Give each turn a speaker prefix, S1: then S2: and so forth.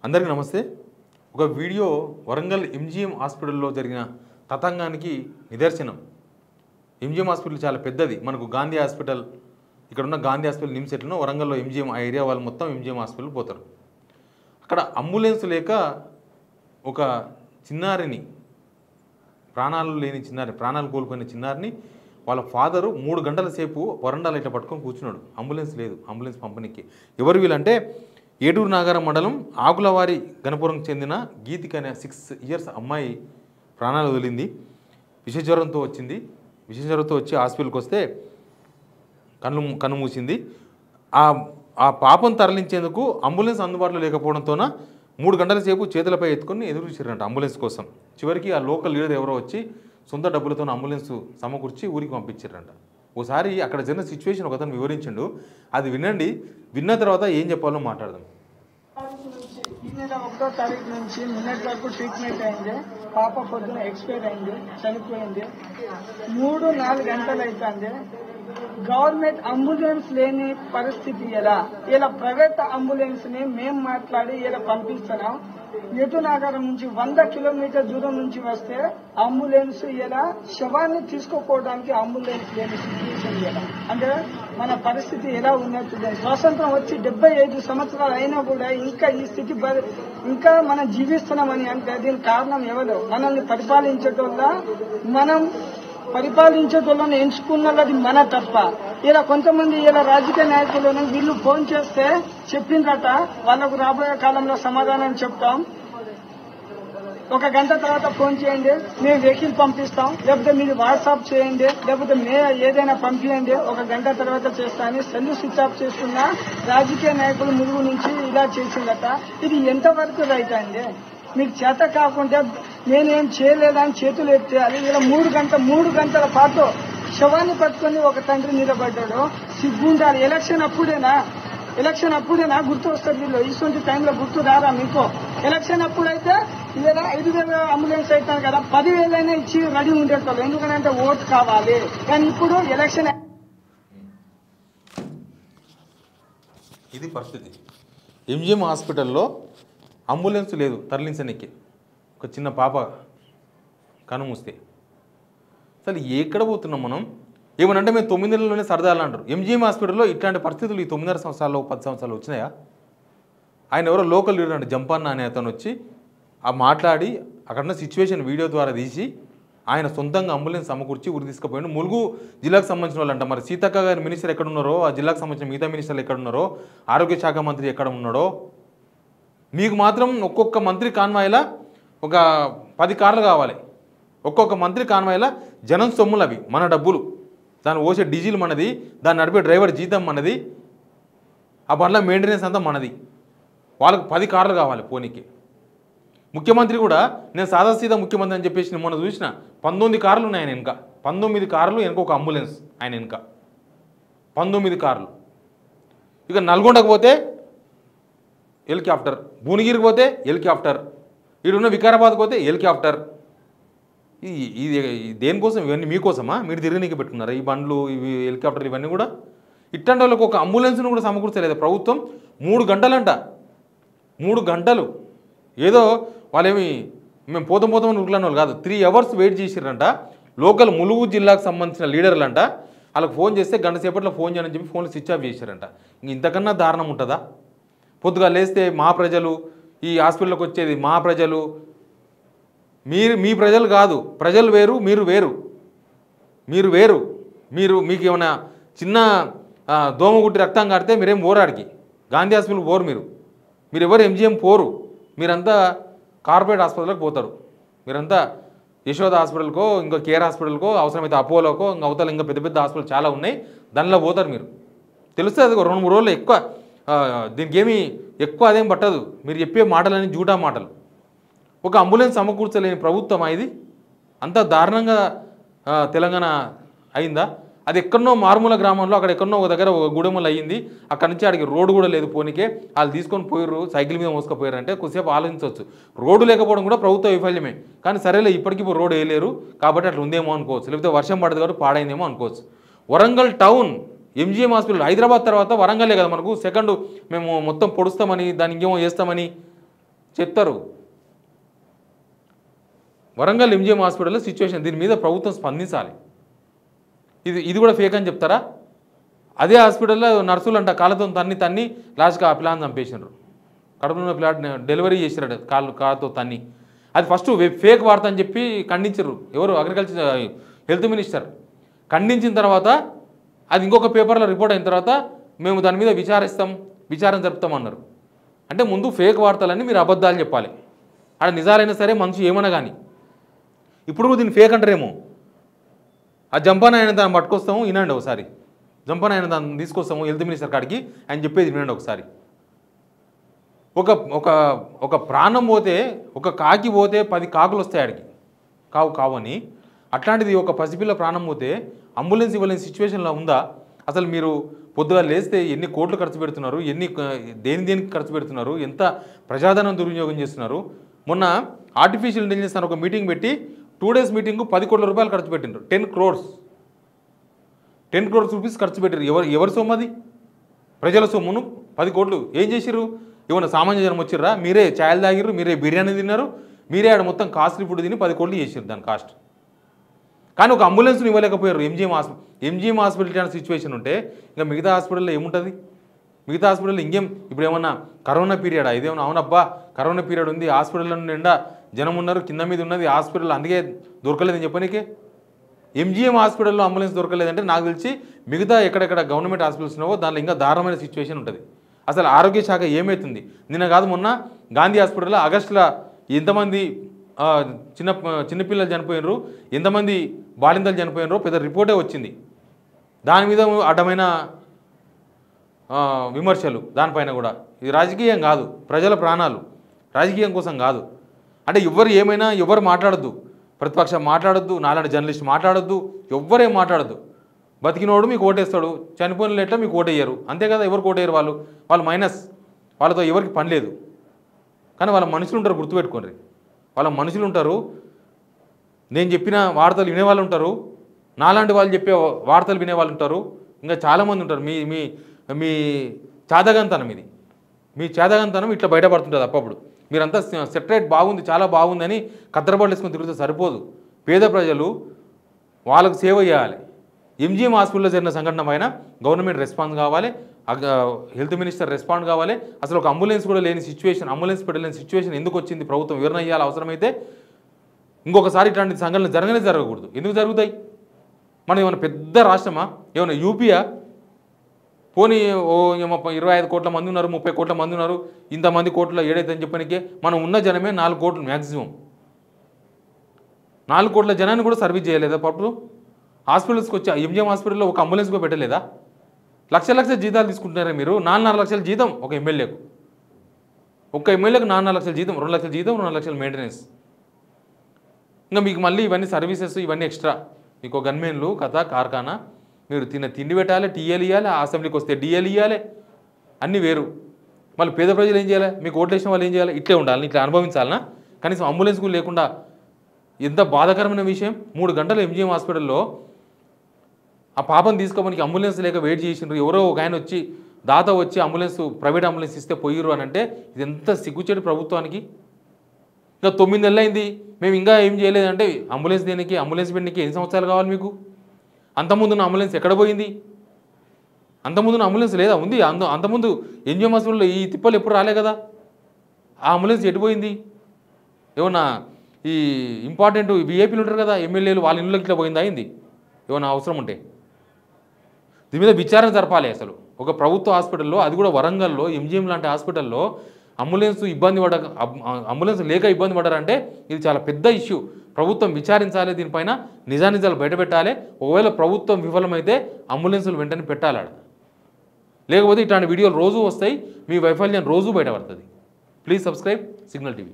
S1: అందరికీ నమస్తే. ఒక వీడియో వరంగల్ ఎంజీఎం హాస్పిటల్లో జరిగిన తతంగానికి నిదర్శనం. ఎంజీఎం హాస్పిటల్ చాలా పెద్దది. మనకు గాంధీ హాస్పిటల్, ఇక్కడ ఉన్న గాంధీ హాస్పిటల్ నిమ్స్ ఎట్లనో వరంగల్లో ఎంజీఎం ఆ ఏరియా వాళ్ళు మొత్తం ఎంజీఎం హాస్పిటల్ పోతారు. అక్కడ అంబులెన్స్ లేక ఒక చిన్నారిని, ప్రాణాలు కోల్పోయిన చిన్నారిని వాళ్ళ ఫాదరు 3 గంటల సేపు వరండాలు ఇట్లా పట్టుకొని కూర్చున్నాడు. అంబులెన్స్ లేదు, అంబులెన్స్ పంపనీకి. ఎవరు వీళ్ళంటే ఏటూరు నాగారం మండలం ఆకులవారి గణపురంకి చెందిన గీతిక అనే 6 ఇయర్స్ అమ్మాయి ప్రాణాలు వదిలింది. విషజ్వరంతో వచ్చి హాస్పిటల్కి వస్తే కన్ను మూసింది. ఆ పాపను తరలించేందుకు అంబులెన్స్ అందుబాటులో లేకపోవడంతోన 3 గంటల సేపు చేతులపై ఎత్తుకొని ఎదురు చూసారంట అంబులెన్స్ కోసం. చివరికి ఆ లోకల్ లీడర్ ఎవరో వచ్చి సొంత డబ్బులతో అంబులెన్స్ సమకూర్చి ఊరికి పంపించారంట. ఒకసారి అక్కడ జరిగిన సిచ్యువేషన్ ఒకతను వివరించిండు. అది వినండి. విన్న తర్వాత ఏం చెప్పాలో మాట్లాడదాం.
S2: ఈ నెల 1వ తారీఖు నుంచి నిన్నటి వరకు ట్రీట్మెంట్ అయింది. పాప పొద్దున ఎక్స్పైర్ అయింది, చనిపోయింది. 3-4 గంటలు అవుతుంది. గవర్నమెంట్ అంబులెన్స్ లేని పరిస్థితి ఇలా ప్రైవేట్ అంబులెన్స్ ని మేము మాట్లాడి ఇలా పంపిస్తున్నాం. ఏటునాగారం నుంచి 100 కిలోమీటర్ దూరం నుంచి వస్తే అంబులెన్స్ ఇలా శవాన్ని తీసుకోపోవడానికి అంబులెన్స్ లేని సిచ్యువేషన్ ఇలా. అంటే మన పరిస్థితి ఎలా ఉన్నట్టు. స్వాతంత్రం వచ్చి 75 సంవత్సరాలు అయినా కూడా ఇంకా ఈ స్థితి ఇంకా మనం జీవిస్తున్నామని అంటే దీనికి కారణం ఎవరు? మనల్ని పరిపాలించేటోళ్ళని ఎంచుకున్నది మన తప్ప. ఇలా కొంతమంది ఇలా రాజకీయ నాయకులను వీళ్ళు ఫోన్ చేస్తే చెప్పిందట వాళ్ళకు రాబోయే కాలంలో సమాధానం చెప్తాం, 1 గంట తర్వాత ఫోన్ చేయండి, మేము వెహికల్ పంపిస్తాం, లేకపోతే మీరు వాట్సాప్ చేయండి, లేకపోతే ఏదైనా పంపించండి, 1 గంట తర్వాత చేస్తా అని సెల్లు స్విచ్ ఆఫ్ చేస్తున్న రాజకీయ నాయకులు మురుగు నుంచి ఇలా చేసిందట. ఇది ఎంతవరకు రైట్ అండి? మీకు చేత కాకుండా నేనేం చేయలేదని చేతులు ఎత్తేయాలి. ఇలా 3 గంటల పాటు శవాన్ని పట్టుకొని ఒక తండ్రి నిలబడ్డాడు. సిగ్గుండాలి. ఎలక్షన్ అప్పుడేనా గుర్తు వస్తుంది. వీళ్ళు ఇటువంటి టైంలో గుర్తు రారా మీకు? ఎలక్షన్ అప్పుడైతే లేదా 5,000 అంబులెన్స్ అవుతాను కదా, 10,000 అయినా ఇచ్చి రెడీ ఉండేటోళ్ళు. ఎందుకంటే ఓటు కావాలి. కానీ ఇప్పుడు ఎలక్షన్.
S1: ఇది పరిస్థితి. ఎంజీఎం హాస్పిటల్లో అంబులెన్స్ లేదు తరలించడానికి. ఒక చిన్న పాప కనుమూస్తే అసలు ఎక్కడ పోతున్నాం మనం? ఏమనంటే మేము 9 నెలల్లోనే సరదాలు అంటారు. ఎంజీఎం హాస్పిటల్లో ఇట్లాంటి పరిస్థితులు ఈ 9.5 సంవత్సరాల్లో 10 సంవత్సరాలు వచ్చినాయా? ఆయన ఎవరో లోకల్ లీడర్ అంటే జంపన్న అనే అతను వచ్చి మాట్లాడి అక్కడున్న సిచ్యువేషన్ వీడియో ద్వారా తీసి ఆయన సొంతంగా అంబులెన్స్ సమకూర్చి ఊరికి తీసుకుపోయాడు. ములుగు జిల్లాకు సంబంధించిన వాళ్ళు అంట. మరి సీతక్క గారి మినిస్టర్ ఎక్కడ ఉన్నారో, ఆ జిల్లాకు సంబంధించిన మిగతా మినిస్టర్లు ఎక్కడ ఉన్నారో, ఆరోగ్య శాఖ మంత్రి ఎక్కడ ఉన్నాడో, మీకు మాత్రం ఒక్కొక్క మంత్రి కాన్వాయిలా ఒక 10 కార్లు కావాలి. ఒక్కొక్క మంత్రి కాన్వాయిలా జనం సొమ్ములు, అవి మన డబ్బులు, దాన్ని పోసే డీజిల్ మనది, దాన్ని నడిపే డ్రైవర్ జీతం మనది, ఆ బండ్ల మెయింటెనెన్స్ అంతా మనది. వాళ్ళకి 10 కార్లు కావాలి పోనీకి. ముఖ్యమంత్రి కూడా నేను సాదాసీదా ముఖ్యమంత్రి అని చెప్పేసి మొన్న చూసిన 19 కార్లు ఉన్నాయి ఆయన వెనుక. 19 కార్లు వెనుక ఒక అంబులెన్స్ ఆయన వెనుక. 19 కార్లు. ఇక నల్గొండకు పోతే హెలికాప్టర్, భువనగిరికి పోతే హెలికాప్టర్, ఇడున్న వికారాబాద్కి పోతే హెలికాప్టర్. ఇది దేనికోసం? ఇవన్నీ మీకోసమా? మీరు తిరిగినీకి పెట్టుకున్నారా ఈ బండ్లు, ఇవి హెలికాప్టర్లు, ఇవన్నీ కూడా? ఇట్లాంటి వాళ్ళకి ఒక అంబులెన్స్ను కూడా సమకూర్చలేదు ప్రభుత్వం. 3 గంటలంట. 3 గంటలు. ఏదో వాళ్ళేమి మేము పోతాం అని ఉరుకులాని వాళ్ళు కాదు. 3 అవర్స్ వెయిట్ చేసిరంట. లోకల్ ములుగు జిల్లాకు సంబంధించిన లీడర్లు అంట. వాళ్ళకి ఫోన్ చేస్తే గంట సేపట్లో ఫోన్ చేయని చెప్పి ఫోన్లు స్విచ్ ఆఫ్ చేశారంట. ఇంతకన్నా దారుణం ఉంటుందా? పొద్దుగా లేస్తే మా ప్రజలు, ఈ హాస్పిటల్కి వచ్చేది మా ప్రజలు, మీ ప్రజలు కాదు, ప్రజలు వేరు, మీరు వేరు. మీకు ఏమైనా చిన్న దోమగుట్టి రక్తం కాడితే మీరేం పోరాడికి గాంధీ హాస్పిటల్కి పోరు. మీరు ఎవరు ఎంజీఎం పోరు. మీరంతా కార్పొరేట్ హాస్పిటల్కి పోతారు. మీరంతా యశోద హాస్పిటల్కో, ఇంకా కేర్ హాస్పిటల్కో, అవసరమైతే అపోలోకో, ఇంకా అవతల ఇంకా పెద్ద హాస్పిటల్ చాలా ఉన్నాయి, దానిలో పోతారు. మీరు తెలుస్తుంది. అది 2-3 రోజులు ఎక్కువ. దీనికి ఏమీ ఎక్కువ అదేం పట్టదు. మీరు చెప్పే మాటలని జూటా మాటలు. ఒక అంబులెన్స్ సమకూర్చలేని ప్రభుత్వం ఇది. అంత దారుణంగా తెలంగాణ అయిందా? అది ఎక్కడనో మారుమూల గ్రామంలో, అక్కడ ఎక్కడనో ఒక దగ్గర ఒక గూడెములు అయ్యింది. అక్కడ నుంచి అడిగి రోడ్డు కూడా లేదు పోనీకే. వాళ్ళు తీసుకొని పోయారు, సైకిల్ మీద మోసుకుపోయారు. అంటే కొద్దిసేపు ఆలోచించవచ్చు. రోడ్డు లేకపోవడం కూడా ప్రభుత్వ వైఫల్యమే. కానీ సరేలే, ఇప్పటికీ రోడ్డు వేయలేరు కాబట్టి అట్లా ఉందేమో అనుకోవచ్చు. లేకపోతే వర్షం పడదు కాబట్టి పాడైందేమో అనుకోవచ్చు. Warangal town MGM hospital Hyderabad తర్వాత వరంగలే కదా మనకు సెకండ్. మేము మొత్తం పొడుస్తామని దానికి ఏమో చేస్తామని చెప్తారు. వరంగల్ ఎంజీఎం హాస్పిటల్లో సిచ్యువేషన్ దీని మీద ప్రభుత్వం స్పందించాలి. ఇది కూడా ఫేక్ అని చెప్తారా? అదే హాస్పిటల్లో నర్సులు అంట కాళ్ళతో తన్ని లాస్ట్గా ఆ పిల్లని చంపేసినారు. కడుపులో పిల్లాడ్ డెలివరీ చేసినాడు కాళ్ళతో తన్ని. అది ఫస్ట్ ఫేక్ వార్త అని చెప్పి ఖండించారు. ఎవరు? Agriculture health minister. ఖండించిన తర్వాత అది ఇంకొక పేపర్లో రిపోర్ట్ అయిన తర్వాత మేము దాని మీద విచారణ జరుపుతామన్నారు. అంటే ముందు ఫేక్ వార్తలన్నీ మీరు అబద్ధాలు చెప్పాలి. అది నిజాలైనా సరే మనిషి ఏమన్నా కానీ. ఇప్పుడు దీన్ని ఫేక్ అంటారేమో. ఆ జంపాన్ ఆయన దాన్ని పట్టుకొస్తాము, వినండి ఒకసారి. జంపాన్ ఆయన దాన్ని తీసుకొస్తాము హెల్త్ మినిస్టర్ కాడికి, ఆయన చెప్పేది వినండి ఒకసారి. ఒక ప్రాణం పోతే, ఒక కాకి పోతే 10 కాకులు వస్తాయి ఆడికి, కావని. అట్లాంటిది ఒక పసిపిల్ల ప్రాణం పోతే అంబులెన్స్ ఇవ్వలేని సిచ్యువేషన్లో ఉందా? అసలు మీరు పొద్దుగా లేస్తే ఎన్ని కోట్లు ఖర్చు పెడుతున్నారు, దేనికి ఖర్చు పెడుతున్నారు, ఎంత ప్రజాధనం దుర్వినియోగం చేస్తున్నారు. మొన్న ఆర్టిఫిషియల్ ఇంటెలిజెన్స్ అని ఒక మీటింగ్ పెట్టి 2 days మీటింగ్ 10 కోట్ల రూపాయలు ఖర్చు పెట్టిండ్రు. 10 crores రూపీస్ ఖర్చు పెట్టారు. ఎవరి సొమ్ము అది? ప్రజల సొమ్మును 10 కోట్లు ఏం చేసిర్రు? ఏమన్నా సామాన్య జనం వచ్చిర్రా? మీరే ఛాయలు తాగిర్రు, మీరే బిర్యానీ తిన్నారు, మీరే ఆడ మొత్తం కాస్ట్లీ ఫుడ్ తిని 10 కోట్లు చేసిర్రు దాని కాస్ట్. కానీ ఒక అంబులెన్స్ని ఇవ్వలేకపోయారు. ఎంజీఎం హాస్పిటల్ అనే సిచ్యువేషన్ ఉంటే ఇంకా మిగతా హాస్పిటల్లో ఏముంటుంది? మిగతా హాస్పిటల్లో ఇప్పుడు ఏమన్నా కరోనా పీరియడా? ఇదేమన్నా అవునబ్బా కరోనా పీరియడ్ ఉంది, హాస్పిటల్లో నిండా జనం ఉన్నారు, కింద మీద ఉన్నది హాస్పిటల్, అందుకే దొరకలేదని చెప్పనీకే. ఎంజీఎం హాస్పిటల్లో అంబులెన్స్ దొరకలేదంటే నాకు తెలిసి మిగతా ఎక్కడెక్కడ గవర్నమెంట్ హాస్పిటల్స్ ఉన్నావో దాంట్లో ఇంకా దారుణమైన సిచ్యువేషన్ ఉంటుంది. అసలు ఆరోగ్య శాఖ ఏమవుతుంది? నిన్న కాదు మొన్న గాంధీ హాస్పిటల్లో ఆగస్టులో ఎంతమంది చిన్నపిల్లలు చనిపోయినరు, ఎంతమంది బాలింతలు చనిపోయినరో పెద్ద రిపోర్టే వచ్చింది. దాని మీద అడ్డమైన విమర్శలు దానిపైన కూడా. ఇది రాజకీయం కాదు, ప్రజల ప్రాణాలు, రాజకీయం కోసం కాదు. అంటే ఎవరు మాట్లాడద్దు, ప్రతిపక్షం మాట్లాడద్దు, నాలాంటి జర్నలిస్ట్ మాట్లాడద్దు, ఎవ్వరేం మాట్లాడద్దు. బతికినోడు మీకు ఓటేస్తాడు, చనిపోయిన ఎట్లా మీకు ఓటేయరు, అంతే కదా. ఎవరికి ఓటేయరు? వాళ్ళు మైనస్, వాళ్ళతో ఎవరికి పని లేదు. కానీ వాళ్ళ మనుషులు ఉంటారు, గుర్తుపెట్టుకోండి. వాళ్ళ మనుషులు ఉంటారు, నేను చెప్పిన వార్తలు వినేవాళ్ళు ఉంటారు, నాలాంటి వాళ్ళు చెప్పే వార్తలు వినేవాళ్ళు ఉంటారు, ఇంకా చాలామంది ఉంటారు. మీ చాదగంతనం ఇది, మీ చాదగంతనం ఇట్లా బయటపడుతుంటుంది అప్పుడు. మీరంతా సెటరేట్ బాగుంది, చాలా బాగుంది అని కద్దరబడ్లు వేసుకొని తిరిగితే సరిపోదు. పేద ప్రజలు వాళ్ళకు సేవ చేయాలి. ఎంజీఎం హాస్పిటల్లో జరిగిన సంఘటన పైన గవర్నమెంట్ రెస్పాన్స్ కావాలి, హెల్త్ మినిస్టర్ రెస్పాండ్ కావాలి. అసలు ఒక అంబులెన్స్ కూడా లేని సిచ్యువేషన్, అంబులెన్స్ పెట్టలేని సిచ్యువేషన్ ఎందుకు వచ్చింది, ప్రభుత్వం వివరణ ఇవ్వాలి. అవసరమైతే ఇంకొకసారి ఇట్లాంటి సంఘటనలు జరగకూడదు. ఎందుకు జరుగుతాయి? మనం ఏమైనా పెద్ద రాష్ట్రమా? ఏమైనా యూపీయా? పోనీ 25 కోట్ల మంది ఉన్నారు, 30 కోట్ల మంది ఉన్నారు, ఇంతమంది కోట్ల ఏడైతే చెప్పడానికే మనం ఉన్న జనమే 4 కోట్లు మ్యాక్సిమం. 4 కోట్ల జనాన్ని కూడా సర్వీస్ చేయలేదా? పప్పుడు హాస్పిటల్స్కి వచ్చి ఎంజీఎం హాస్పిటల్లో ఒక అంబులెన్స్ కూడా పెట్టలేదా? లక్షల జీతాలు తీసుకుంటున్నారా మీరు? 4.5 లక్షల జీతం ఒక ఎమ్మెల్యేకు, 4.5 లక్షల జీతం, 2 లక్షల జీతం, 2 లక్షల మెయింటెనెన్స్. ఇంకా మీకు మళ్ళీ ఇవన్నీ సర్వీసెస్, ఇవన్నీ ఎక్స్ట్రా. మీకు గన్మెన్లు, కార్ఖానా, మీరు తిండి పెట్టాలి, టీఏలు ఇవ్వాలి, అసెంబ్లీకి వస్తే డిఏలు ఇవ్వాలి, అన్నీ వేరు. మళ్ళీ పేద ప్రజలు ఏం చేయాలి? మీకు ఓట్లు వేసిన వాళ్ళు ఏం చేయాలి? ఇట్లే ఉండాలి, ఇట్లా అనుభవించాలనా? కనీసం అంబులెన్స్ కూడా లేకుండా ఎంత బాధాకరమైన విషయం. 3 గంటలు ఎంజీఎం హాస్పిటల్లో ఆ పాపను తీసుకోవడానికి అంబులెన్స్ లేక వెయిట్ చేసిండ్రు. ఎవరో ఒక ఆయన వచ్చి దాత వచ్చి ప్రైవేట్ అంబులెన్స్ ఇస్తే పోయిర్రు అని అంటే ఇది ఎంత సిగ్గుచేటు ప్రభుత్వానికి. ఇంకా 9 నెలలు అయింది, మేము ఇంకా ఏం చేయలేదంటే అంబులెన్స్ పెట్టడానికి ఎన్ని సంవత్సరాలు కావాలి మీకు? అంతకుముందున్న అంబులెన్స్ ఎక్కడ పోయింది? అంతకుముందున్న అంబులెన్స్ లేదా? ఉంది. అంతకుముందు ఎంజిఎం హాస్పిటల్లో ఈ తిప్పలు ఎప్పుడు రాలే కదా. ఆ అంబులెన్స్ ఎటుపోయింది? ఏమన్నా ఈ ఇంపార్టెంట్ విఐపీలు ఉంటారు కదా, ఎమ్మెల్యేలు, వాళ్ళ ఇళ్ళకి ఇట్లా పోయిందా అయింది? ఏమన్నా అవసరం ఉంటే దీని మీద విచారణ జరపాలి. అసలు ఒక ప్రభుత్వ హాస్పిటల్లో, అది కూడా వరంగల్లో ఎంజిఎం లాంటి హాస్పిటల్లో అంబులెన్స్ లేక ఇబ్బంది పడ్డారంటే ఇది చాలా పెద్ద ఇష్యూ. ప్రభుత్వం విచారించాలి, దీనిపైన నిజానిజాలు బయటపెట్టాలి. ఒకవేళ ప్రభుత్వం విఫలమైతే అంబులెన్సులు వెంటనే పెట్టాలి. లేకపోతే ఇట్లాంటి వీడియోలు రోజు వస్తాయి, మీ వైఫల్యం రోజు బయటపడుతుంది. Please subscribe signal TV.